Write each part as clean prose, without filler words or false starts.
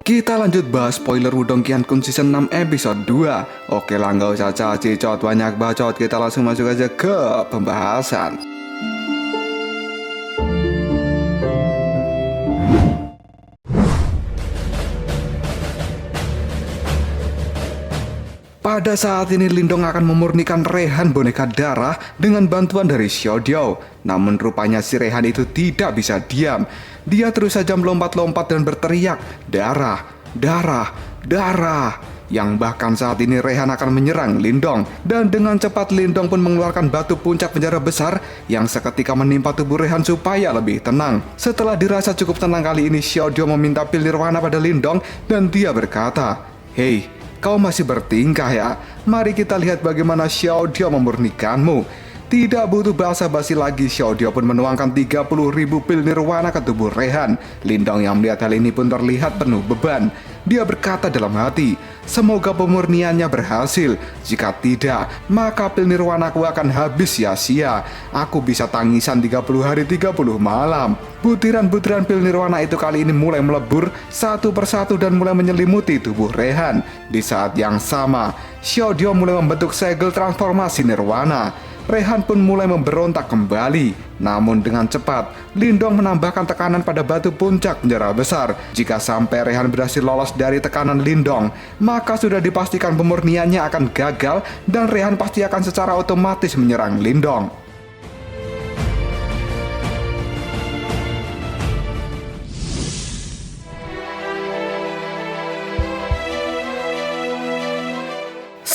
Kita lanjut bahas spoiler Wudong Qiankun season 6 episode 2. Oke lah, nggak usah cacicot banyak bacot, kita langsung masuk aja ke pembahasan. Pada saat ini Lindong akan memurnikan Rehan boneka darah dengan bantuan dari Xiaodiao. Namun rupanya si Rehan itu tidak bisa diam. Dia terus saja melompat-lompat dan berteriak, "Darah, darah, darah!" Yang bahkan saat ini Rehan akan menyerang Lindong. Dan dengan cepat Lindong pun mengeluarkan batu puncak penjara besar yang seketika menimpa tubuh Rehan supaya lebih tenang. Setelah dirasa cukup tenang kali ini, Xiaodiao meminta pil nirwana pada Lindong dan dia berkata, "Hei, kau masih bertingkah ya? Mari kita lihat bagaimana Xiaodiao memurnikanmu." Tidak butuh basa-basi lagi, Xiaodiao pun menuangkan 30.000 pil nirwana ke tubuh Rehan. Lindong yang melihat hal ini pun terlihat penuh beban. Dia berkata dalam hati, "Semoga pemurniannya berhasil. Jika tidak, maka pil nirwanaku akan habis sia-sia. Aku bisa tangisan 30 hari 30 malam." Butiran-butiran pil nirwana itu kali ini mulai melebur satu persatu dan mulai menyelimuti tubuh Rehan. Di saat yang sama, Xiaodiao mulai membentuk segel transformasi nirwana. Rehan pun mulai memberontak kembali. Namun dengan cepat, Lindong menambahkan tekanan pada batu puncak penjara besar. Jika sampai Rehan berhasil lolos dari tekanan Lindong, maka sudah dipastikan pemurniannya akan gagal dan Rehan pasti akan secara otomatis menyerang Lindong.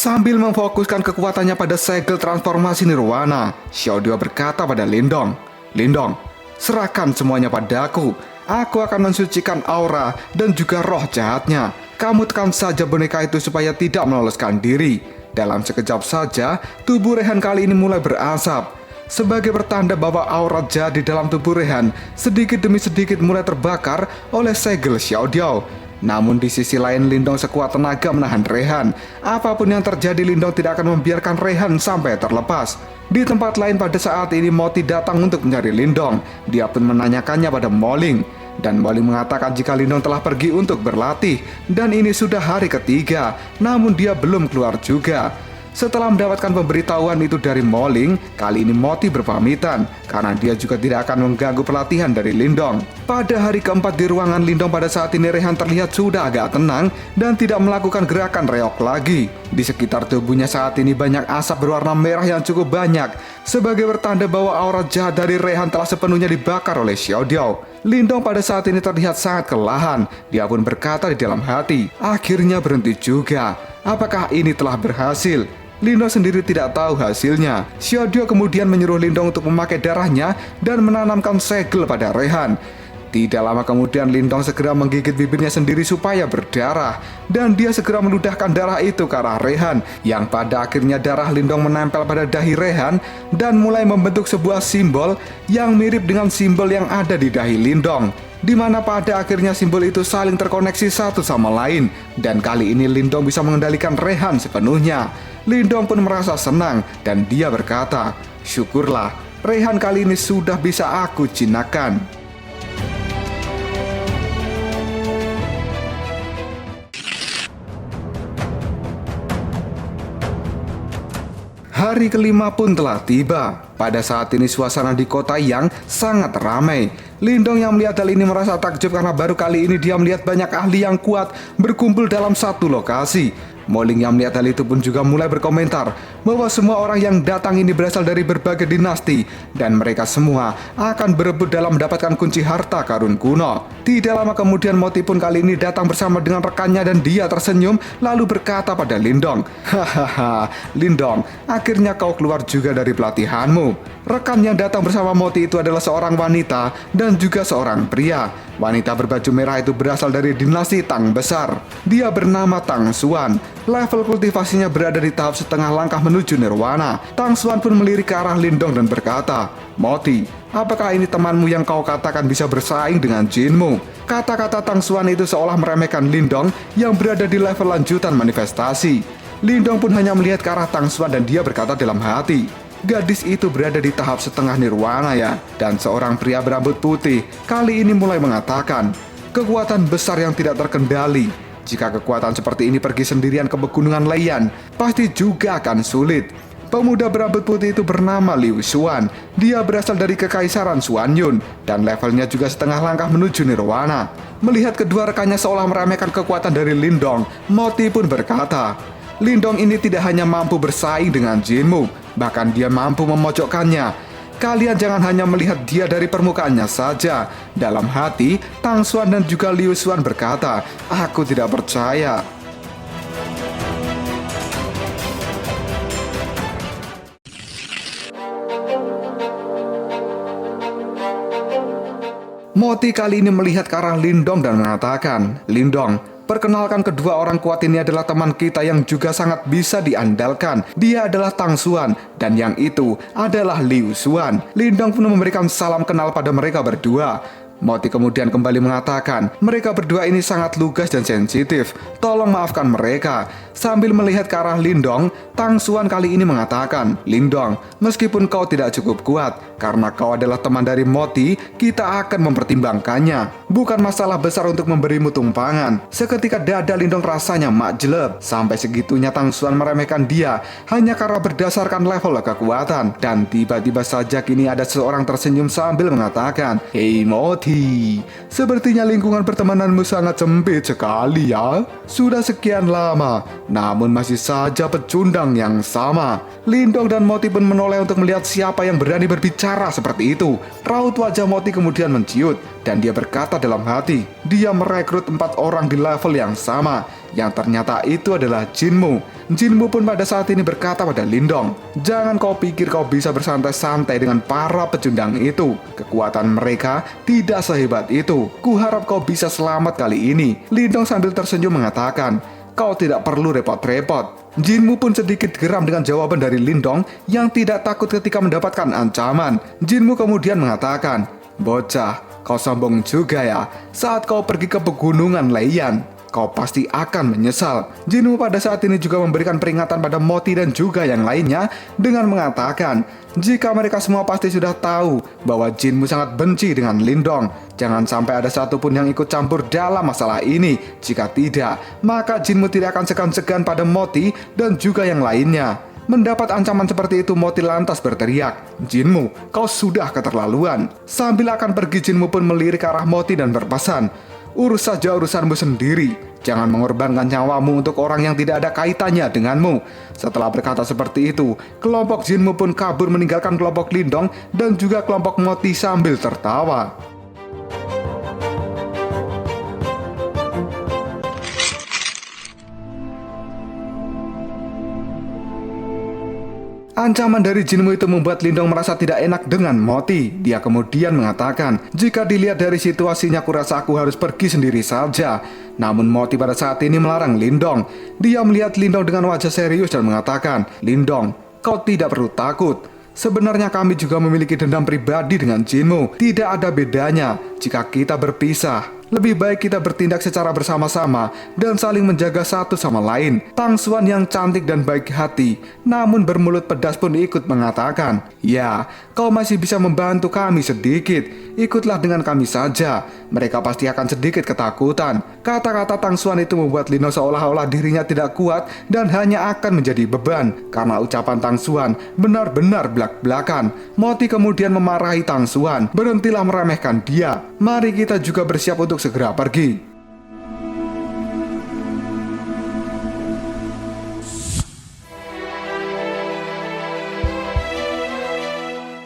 Sambil memfokuskan kekuatannya pada segel transformasi nirwana, Xiaodiao berkata pada Lindong, "Lindong, serahkan semuanya padaku. Aku akan mensucikan aura dan juga roh jahatnya. Kamu tekan saja boneka itu supaya tidak meloloskan diri." Dalam sekejap saja, tubuh Rehan kali ini mulai berasap. Sebagai pertanda bahwa aura jahat di dalam tubuh Rehan sedikit demi sedikit mulai terbakar oleh segel Xiaodiao. Namun di sisi lain Lindong sekuat tenaga menahan Rehan. Apapun yang terjadi, Lindong tidak akan membiarkan Rehan sampai terlepas. Di tempat lain pada saat ini Moti datang untuk mencari Lindong. Dia pun menanyakannya pada Moling. Dan Moling mengatakan jika Lindong telah pergi untuk berlatih. Dan ini sudah hari ketiga, namun dia belum keluar juga. Setelah mendapatkan pemberitahuan itu dari Moling, kali ini Moti berpamitan karena dia juga tidak akan mengganggu pelatihan dari Lindong. Pada hari keempat di ruangan Lindong pada saat ini Rehan terlihat sudah agak tenang dan tidak melakukan gerakan reok lagi. Di sekitar tubuhnya saat ini banyak asap berwarna merah yang cukup banyak sebagai pertanda bahwa aura jahat dari Rehan telah sepenuhnya dibakar oleh Xiaodiao. Lindong pada saat ini terlihat sangat kelelahan. Dia pun berkata di dalam hati, "Akhirnya berhenti juga. Apakah ini telah berhasil?" Lindong sendiri tidak tahu hasilnya. Xiaodiao kemudian menyuruh Lindong untuk memakai darahnya dan menanamkan segel pada Rehan. Tidak lama kemudian Lindong segera menggigit bibirnya sendiri supaya berdarah. Dan dia segera meludahkan darah itu ke arah Rehan. Yang pada akhirnya darah Lindong menempel pada dahi Rehan dan mulai membentuk sebuah simbol yang mirip dengan simbol yang ada di dahi Lindong. Di mana pada akhirnya simbol itu saling terkoneksi satu sama lain. Dan kali ini Lindong bisa mengendalikan Rehan sepenuhnya. Lindong pun merasa senang dan dia berkata, "Syukurlah, Rehan kali ini sudah bisa aku jinakkan." Hari kelima pun telah tiba. Pada saat ini suasana di kota yang sangat ramai. Lindong yang melihat hal ini merasa takjub karena baru kali ini dia melihat banyak ahli yang kuat berkumpul dalam satu lokasi. Moling yang melihat hal itu pun juga mulai berkomentar bahwa semua orang yang datang ini berasal dari berbagai dinasti dan mereka semua akan berebut dalam mendapatkan kunci harta karun kuno. Tidak lama kemudian Moti pun kali ini datang bersama dengan rekannya dan dia tersenyum lalu berkata pada Lindong, "Hahaha, Lindong, akhirnya kau keluar juga dari pelatihanmu." Rekan yang datang bersama Moti itu adalah seorang wanita dan juga seorang pria. Wanita berbaju merah itu berasal dari dinasti Tang Besar. Dia bernama Tang Xuan. Level kultivasinya berada di tahap setengah langkah menuju nirwana. Tang Xuan pun melirik ke arah Lindong dan berkata, "Moti, apakah ini temanmu yang kau katakan bisa bersaing dengan jinmu?" Kata-kata Tang Xuan itu seolah meremehkan Lindong yang berada di level lanjutan manifestasi. Lindong pun hanya melihat ke arah Tang Xuan dan dia berkata dalam hati, "Gadis itu berada di tahap setengah nirwana ya." Dan seorang pria berambut putih kali ini mulai mengatakan, kekuatan besar yang tidak terkendali. Jika kekuatan seperti ini pergi sendirian ke pegunungan Leiyan, pasti juga akan sulit. Pemuda berambut putih itu bernama Liu Xuan. Dia berasal dari Kekaisaran Xuanyun dan levelnya juga setengah langkah menuju nirwana. Melihat kedua rekannya seolah meremehkan kekuatan dari Lindong, Moti pun berkata, Lindong ini tidak hanya mampu bersaing dengan Jinmu, bahkan dia mampu memojokkannya. Kalian jangan hanya melihat dia dari permukaannya saja. Dalam hati, Tang Xuan dan juga Liu Xuan berkata, aku tidak percaya. Moti kali ini melihat ke arah Lindong dan mengatakan, Lindong, perkenalkan kedua orang kuat ini adalah teman kita yang juga sangat bisa diandalkan. Dia adalah Tang Xuan dan yang itu adalah Liu Xuan. Lindong pun memberikan salam kenal pada mereka berdua. Moti kemudian kembali mengatakan, mereka berdua ini sangat lugas dan sensitif. Tolong maafkan mereka. Sambil melihat ke arah Lindong, Tang Xuan kali ini mengatakan, Lindong, meskipun kau tidak cukup kuat, karena kau adalah teman dari Moti, kita akan mempertimbangkannya. Bukan masalah besar untuk memberimu tumpangan. Seketika dada Lindong rasanya makjeleb. Sampai segitunya Tang Xuan meremehkan dia hanya karena berdasarkan level kekuatan. Dan tiba-tiba saja kini ada seseorang tersenyum sambil mengatakan, Hei Moti, sepertinya lingkungan pertemananmu sangat sempit sekali ya. Sudah sekian lama, namun masih saja pecundang yang sama. Lindong dan Moti pun menoleh untuk melihat siapa yang berani berbicara seperti itu. Raut wajah Moti kemudian menciut dan dia berkata dalam hati, dia merekrut 4 orang di level yang sama, yang ternyata itu adalah Jinmu. Jinmu pun pada saat ini berkata pada Lindong, jangan kau pikir kau bisa bersantai-santai dengan para pecundang itu. Kekuatan mereka tidak sehebat itu. Kuharap kau bisa selamat kali ini. Lindong sambil tersenyum mengatakan, kau tidak perlu repot-repot. Jinmu pun sedikit geram dengan jawaban dari Lindong yang tidak takut ketika mendapatkan ancaman. Jinmu kemudian mengatakan, bocah, kau sombong juga ya. Saat kau pergi ke pegunungan Leiyan, kau pasti akan menyesal. Jinmu pada saat ini juga memberikan peringatan pada Moti dan juga yang lainnya dengan mengatakan, jika mereka semua pasti sudah tahu bahwa Jinmu sangat benci dengan Lindong. Jangan sampai ada satupun yang ikut campur dalam masalah ini. Jika tidak, maka Jinmu tidak akan segan-segan pada Moti dan juga yang lainnya. Mendapat ancaman seperti itu, Moti lantas berteriak, Jinmu, kau sudah keterlaluan. Sambil akan pergi, Jinmu pun melirik ke arah Moti dan berpesan, urus saja urusanmu sendiri. Jangan mengorbankan nyawamu untuk orang yang tidak ada kaitannya denganmu. Setelah berkata seperti itu, kelompok Jinmu pun kabur meninggalkan kelompok Lindong dan juga kelompok Moti sambil tertawa. Ancaman dari Jinmu itu membuat Lindong merasa tidak enak dengan Moti. Dia kemudian mengatakan, jika dilihat dari situasinya kurasa aku harus pergi sendiri saja. Namun Moti pada saat ini melarang Lindong. Dia melihat Lindong dengan wajah serius dan mengatakan, Lindong, kau tidak perlu takut. Sebenarnya kami juga memiliki dendam pribadi dengan Jinmu. Tidak ada bedanya jika kita berpisah. Lebih baik kita bertindak secara bersama-sama dan saling menjaga satu sama lain. Tang Xuan yang cantik dan baik hati, namun bermulut pedas pun ikut mengatakan, ya, kau masih bisa membantu kami sedikit. Ikutlah dengan kami saja. Mereka pasti akan sedikit ketakutan. Kata-kata Tang Xuan itu membuat Lindong seolah-olah dirinya tidak kuat dan hanya akan menjadi beban. Karena ucapan Tang Xuan benar-benar belak-belakan. Moti kemudian memarahi Tang Xuan. Berhentilah meremehkan dia. Mari kita juga bersiap untuk segera pergi.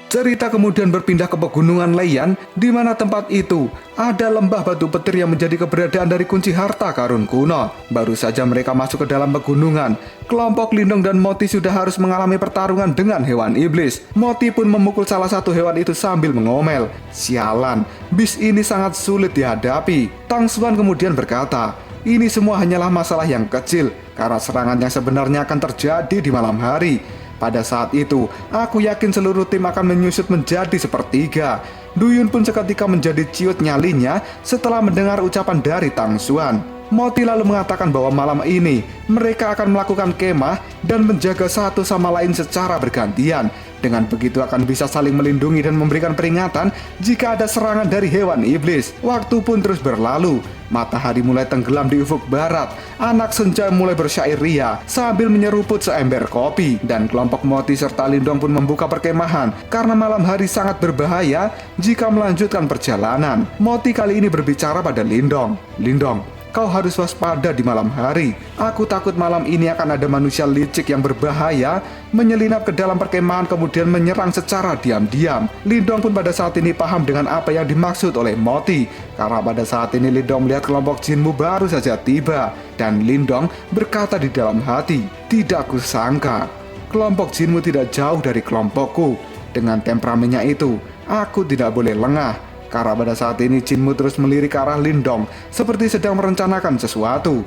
Cerita kemudian berpindah ke pegunungan Leiyan, di mana tempat itu ada lembah batu petir yang menjadi keberadaan dari kunci harta karun kuno. Baru saja mereka masuk ke dalam pegunungan, kelompok Lindong dan Moti sudah harus mengalami pertarungan dengan hewan iblis. Moti pun memukul salah satu hewan itu sambil mengomel, sialan, bis ini sangat sulit dihadapi. Tang Xuan kemudian berkata, ini semua hanyalah masalah yang kecil, karena serangan yang sebenarnya akan terjadi di malam hari. Pada saat itu, aku yakin seluruh tim akan menyusut menjadi sepertiga. Duyun pun seketika menjadi ciut nyalinya setelah mendengar ucapan dari Tang Xuan. Moti lalu mengatakan bahwa malam ini mereka akan melakukan kemah dan menjaga satu sama lain secara bergantian. Dengan begitu akan bisa saling melindungi dan memberikan peringatan jika ada serangan dari hewan iblis. Waktu pun terus berlalu. Matahari mulai tenggelam di ufuk barat. Anak senja mulai bersyair ria sambil menyeruput seember kopi. Dan kelompok Moti serta Lindong pun membuka perkemahan karena malam hari sangat berbahaya jika melanjutkan perjalanan. Moti kali ini berbicara pada Lindong. Lindong, kau harus waspada di malam hari. Aku takut malam ini akan ada manusia licik yang berbahaya menyelinap ke dalam perkemahan kemudian menyerang secara diam-diam. Lindong pun pada saat ini paham dengan apa yang dimaksud oleh Moti, karena pada saat ini Lindong melihat kelompok jinmu baru saja tiba. Dan Lindong berkata di dalam hati, tidak kusangka kelompok jinmu tidak jauh dari kelompokku. Dengan temperamennya itu, aku tidak boleh lengah. Karena pada saat ini jinmu terus melirik ke arah Lindong seperti sedang merencanakan sesuatu.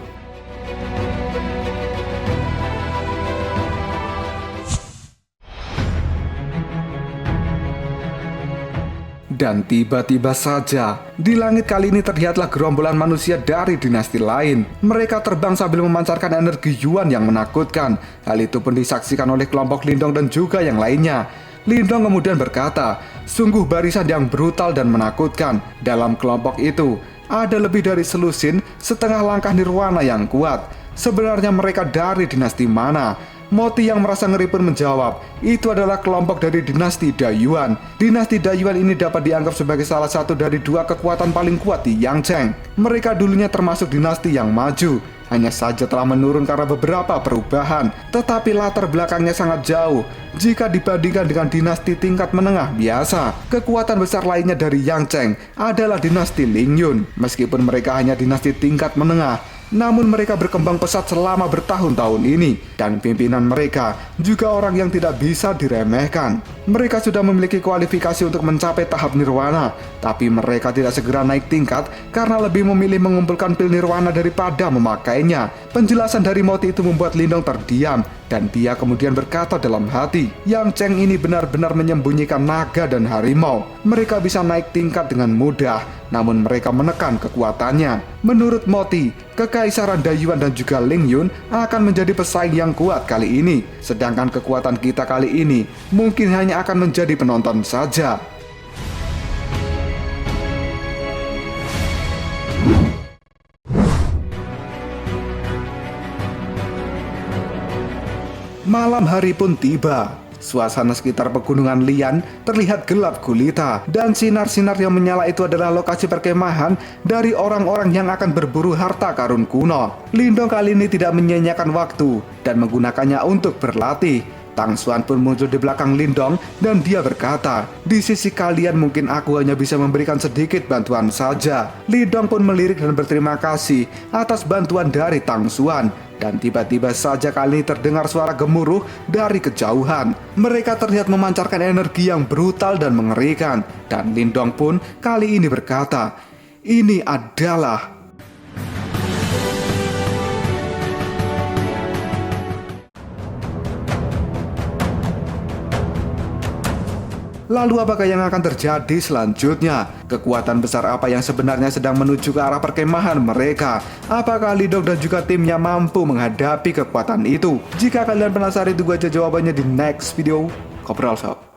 Dan tiba-tiba saja, di langit kali ini terlihatlah gerombolan manusia dari dinasti lain. Mereka terbang sambil memancarkan energi Yuan yang menakutkan. Hal itu pun disaksikan oleh kelompok Lindong dan juga yang lainnya. Lindong kemudian berkata, sungguh barisan yang brutal dan menakutkan. Dalam kelompok itu, ada lebih dari selusin setengah langkah nirwana yang kuat. Sebenarnya mereka dari dinasti mana? Moti yang merasa ngeri pun menjawab, itu adalah kelompok dari dinasti Dayuan. Dinasti Dayuan ini dapat dianggap sebagai salah satu dari dua kekuatan paling kuat di Yangzheng. Mereka dulunya termasuk dinasti yang maju, hanya saja telah menurun karena beberapa perubahan. Tetapi latar belakangnya sangat jauh jika dibandingkan dengan dinasti tingkat menengah biasa. Kekuatan besar lainnya dari Yangzheng adalah dinasti Lingyun. Meskipun mereka hanya dinasti tingkat menengah, namun mereka berkembang pesat selama bertahun-tahun ini. Dan pimpinan mereka juga orang yang tidak bisa diremehkan. Mereka sudah memiliki kualifikasi untuk mencapai tahap nirwana, tapi mereka tidak segera naik tingkat karena lebih memilih mengumpulkan pil nirwana daripada memakainya. Penjelasan dari Moti itu membuat Lindong terdiam, dan dia kemudian berkata dalam hati, Yangzheng ini benar-benar menyembunyikan naga dan harimau. Mereka bisa naik tingkat dengan mudah, namun mereka menekan kekuatannya. Menurut Moti, Kekaisaran Dayuan dan juga Lingyun akan menjadi pesaing yang kuat kali ini. Sedangkan kekuatan kita kali ini mungkin hanya akan menjadi penonton saja. Malam hari pun tiba. Suasana sekitar pegunungan Lian terlihat gelap gulita, dan sinar-sinar yang menyala itu adalah lokasi perkemahan dari orang-orang yang akan berburu harta karun kuno. Lindong kali ini tidak menyia-nyiakan waktu dan menggunakannya untuk berlatih. Tang Xuan pun muncul di belakang Lindong dan dia berkata, di sisi kalian mungkin aku hanya bisa memberikan sedikit bantuan saja. Lindong pun melirik dan berterima kasih atas bantuan dari Tang Xuan. Dan tiba-tiba saja kali ini terdengar suara gemuruh dari kejauhan. Mereka terlihat memancarkan energi yang brutal dan mengerikan. Dan Lindong pun kali ini berkata, ini adalah... Lalu apakah yang akan terjadi selanjutnya? Kekuatan besar apa yang sebenarnya sedang menuju ke arah perkemahan mereka? Apakah Lindong dan juga timnya mampu menghadapi kekuatan itu? Jika kalian penasaran, tunggu aja jawabannya di next video. Koprol Sob.